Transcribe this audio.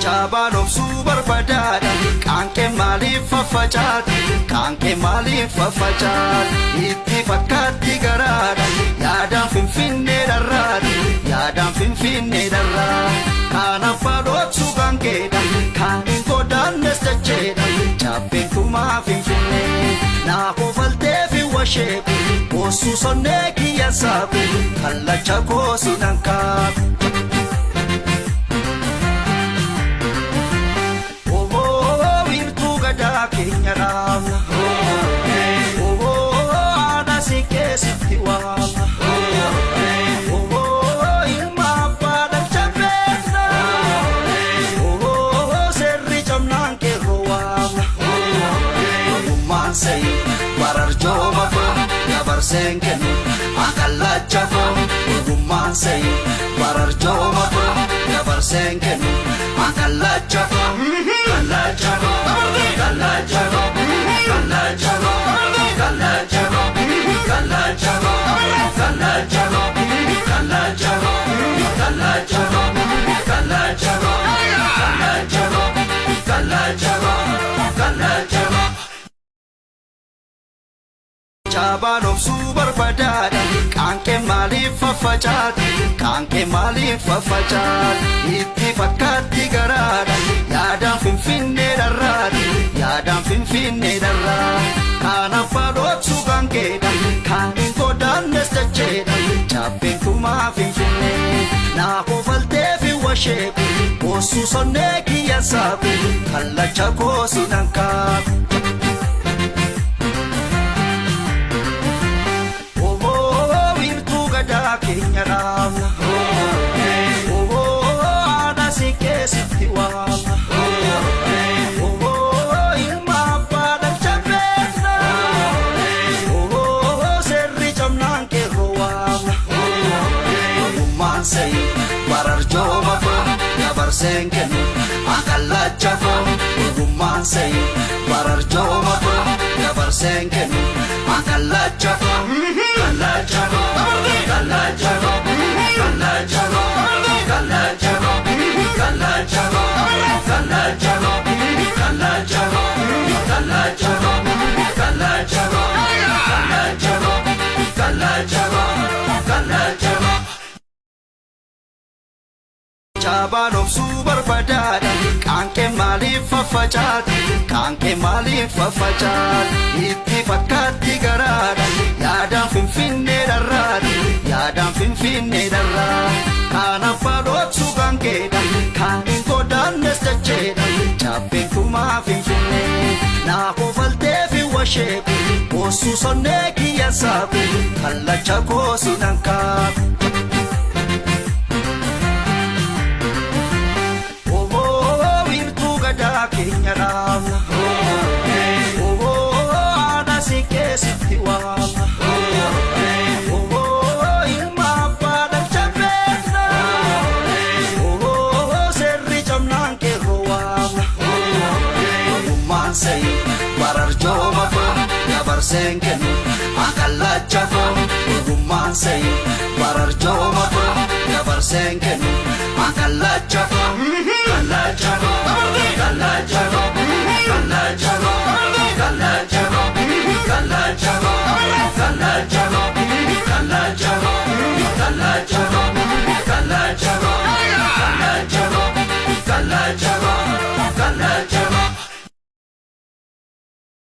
Chabalom super badada, kanke mali fafajat, kanke mali fafajat. Itti fakati garada, yadam finfinne darad, yadam finfinne darad. Kana falot sugangeda, kanin kodan nestacheda, chape kuma finfinne. Na hovalte fi washe, osu sonne kiyasabe, kalla chako sinanka. Kenya Rama, oh ana sikesi wala, oh ilma padang chapena, oh serri jamnan ke roama, man say barar joma fa ya barsenken akalla chafo, man say barar joma fa ya barsenken akalla chafo, akalla chafo. Kalla charo, kalla charo, kalla charo, kalla charo, kalla charo, kalla charo, kalla charo, kalla charo, kalla charo, kalla charo, kalla charo. Chabalom super badada, kanke mali fafajat, kanke mali fafajat. Itti fakati garada, yadam finfinne darad, yadam finfinne darad. Kana falot sugangeda, kanin kodan nestacheda, chape kuma finfinne. Na hovalte fi washe, osu sonne kiyasabe, kalla chako sinanka. Kenya Rama, oh ana sikesi wala, oh ilma padang chapena, oh serri jamnan ke roama, man say barar joma fa ya barsenken akalla chafo, man say barar joma fa ya barsenken akalla chafo, akalla chafo. Kalla charo, kalla charo, kalla charo, kalla charo, kalla charo, kalla charo, kalla charo, kalla charo, kalla charo, kalla charo, kalla charo. Chabalom super badada, kanke mali fafajat, kanke mali fafajat. Itti fakati garada, yadam finfinne darad, yadam finfinne darad. Kana falot sugangeda, kanin kodan nestacheda, chape kuma finfinne. Na hovalte fi washe, osu sonne kiyasabe, kalla chako sinanka. Kenya Rama, oh ana sikesi wala, oh ilma padang chapena, oh serri jamnan ke roama, man say barar joma fa ya barsenken akalla chafo, man say barar joma fa ya barsenken akalla chafo, kalla chafo. Kalla charo, kalla charo, kalla charo, kalla charo, kalla charo, kalla charo, kalla charo, kalla charo, kalla charo, kalla charo.